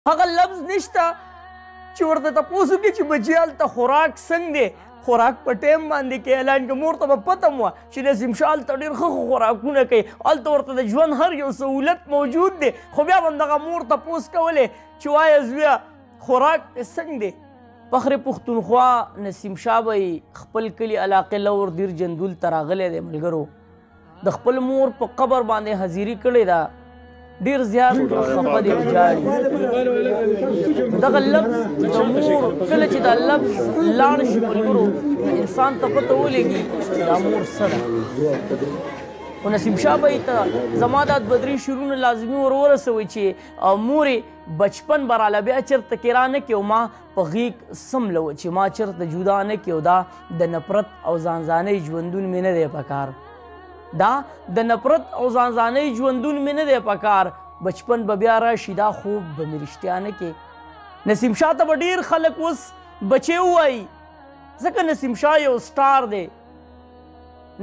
هغه لفظ نشته چې ورته تپوس وکړي چې بچي هلته خوراک څنګه دی خوراک په ټایم باندې کې اعلان که مور ته به پته م وه چې نسیم شاه هلته ډېر ښه خوراکونه کوي هلته ورته د ژوند هر یو سهولت موجود دی خو بیا به همدغه مور تپوس کولی چې وایه زویه خوراک دې څنګه دی فخر پښتونخوا نسیم شاه به خپل کلي علاقې لور دیر جندول ته راغلی دی ملګرو د خپل مور په قبر باندې حاضري کړې ده ډېر زیات خفه دی وجاړي دغه لفظ د مور کله چې دا لفظ لاړ شي ملګرو انسان ته پته ولګي چې دا مور څه ده خو نسیم شاه به ته زما دا بدري شعرونه لازمي ورسوئ چې مورې بچپن به راله بیا چېرته کرا نه کړي او ما په غېږ سمله وه چې ما چېرته جدا نه کړي او دا د نفرت او ځانځانۍ ژوندون مې نه دی پکار دا د نفرت او ځانځانۍ ژوندون مې نه دی پکار بچپن به بیا راشي دا خوب به مې رښتیا نه کې نسیم شاه ته به ډېر خلک اوس بچې ووایي ځکه نسیم شاه یو سټار دی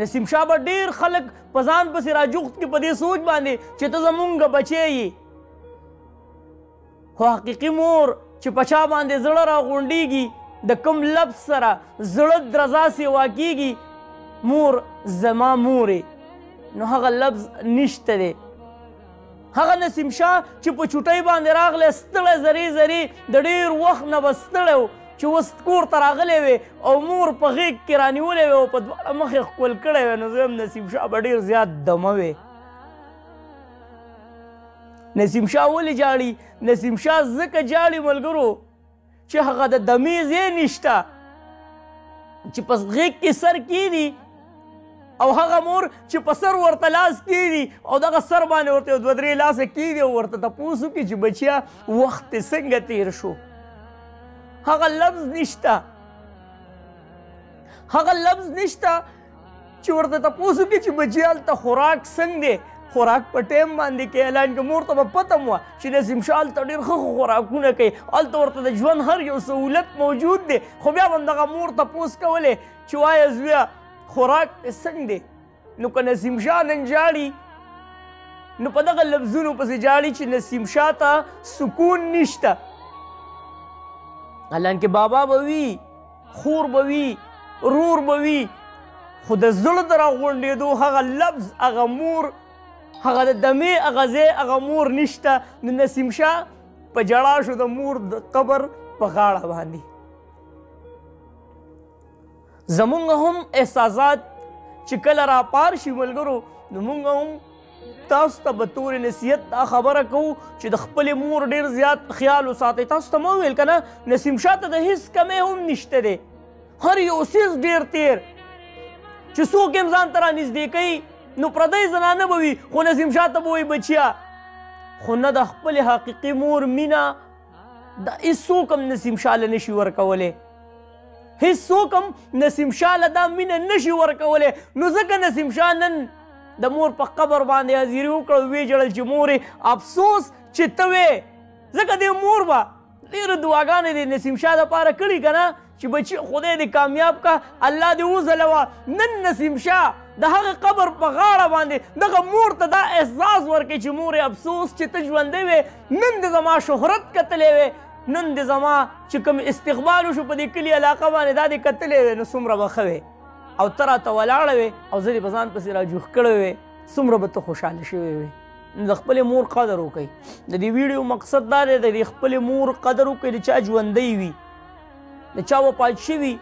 نسیم شاه به ډېر خلک په ځان پسې راجوخت کړي په دې سوچ باندې چې ته زمونږ بچی یې خو حقیقي مور چې په چا باندې زړه راغونډېږي د کوم لفظ سره زړه درزا سیوا کېږي مور زما مورې نو هغه لفظ نشته دی هغه نسیم شاه چې په چوټۍ باندې راغلی ستړی زرې زرې د ډېر وخت نه به ستړی و چې اوس کور ته راغلی وې او مور په غېږ کې رانیولی وې او په دواړه مخ یې ښکل کړی وې نو زه هم نسیم شاه به ډېر زیات دمه وې نسیم شاه ولې جاړي نسیم شاه ځکه جاړي ملګرو چې هغه د دمې ځای نشته چې په غېږ کې سر کېږي او هغه مور چې په سر ورته لاس کېږي او دغه سر باندې ورته یو دوه درې لاسه کېږي او ورته تپوس وکړي چې بچیا وخت دې څنګه تېر شو هغه لفظ نشته هغه لفظ نشته چې ورته تپوس وکړي چې بچي هلته خوراک څنګه دی خوراک په ټایم باندې کې اعلان که مور ته به پته م وه چې نسیم شاه هلته ډېر ښه خوراکونه کوي هلته ورته د ژوند هر یو سهولت موجود دی خو بیا به همدغه مور تپوس کولی چې وایه زویه خوراک دې څنګه دی نو که نسیم شاه نن جاړي نو په دغه لفظونو پسې جاړي چې نسیم شاه ته سکون نشته حالانکه بابا به وي خور به وي رور به وي خو د زړه د راغونډېدو هغه لفظ هغه مور هغه د دمې هغه ځای هغه مور نشته نو نسیم شاه په جړا شو د مور د قبر په غاړه باندې زمونږ هم احساسات چې کله راپار شي ملګرو نو مونږ هم تاسو ته به طور نصیحت دا خبره کوو چې د خپلې مور ډېر زیات خیال وساتئ تاسو ته مو وویل که نه نسیم شاه ته د هېڅ کمی هم نشته دی هر یو څیز ډېر تیر چې څوک یې هم ځان ته رانږدې کوي نو پردی زنانه به وي خو نسیم شاه ته به وایي بچیا خو نه د خپلې حقیقي مور مینه دا هېڅوک هم نسیم شاه له نشي ورکولی هېڅوک هم نسیم شاه له دا مینه نشي ورکولی نو ځکه نسیم شاه نن د مور په قبر باندې حاضري وکړه ویې ژړل چې مورې افسوس چې ته وې ځکه دې مور به ډېرې دعاګانې د نسیم شاه دپاره کړي که نه چې بچي خدای دې کامیاب کا الله دې وځلوه نن نسیم شاه د هغه قبر په غاړه باندې دغه مور ته دا احساس ورکړي چې مورې افسوس چې ته ژوندی وې نن دې زما شهرت کتلی وې نن دې زما چې کوم استقبال وشو په دې کلي علاقه باندې دا دې کتلی وې نو څومره به ښه وې او ته راته ولاړه وې او زه دې په ځان پسې راجوخ کړی وې څومره به ته خوشحاله شوې وې نو د خپلې مور قدر وکړئ د دې ویډیو مقصد دا دی د دې خپلې مور قدر وکړئ د چا ژوندی وي د چا وفات شوي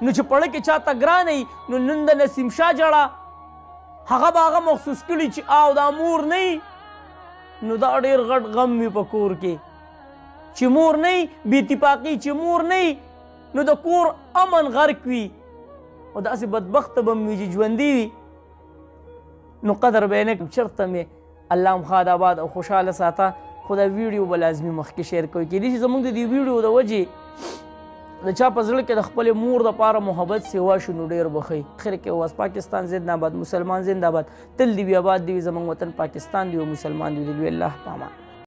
نو چې پړه کې چاته ګرانه وي نو نن د نسیم شاه جړه هغه به هغه محسوس کړي چې او دا مور نه وي نو دا ډېر غټ غم وي په کور کې چې مور نه وي بې اتفاقي چې مور نه وي نو د کور امن غرق وي او داسې بدبخته به م وي چې ژوندي وي نو قدر به یې نه کړم چېرته مې الله هم ښاد آباد او خوشحاله ساته خو دا ویډیو به لازمي مخکې شیر کوئ کېدای شي زموږ د دې ویډیو د وجې د چا په زړه کې د خپلې مور دپاره محبت سیوا شو نو ډېر بخئ اخر کې واس پاکستان زنده‌باد مسلمان زنده‌باد تل دې وي آباد دې وي زموږ وطن پاکستان دې وي مسلمان دې وي الله په امان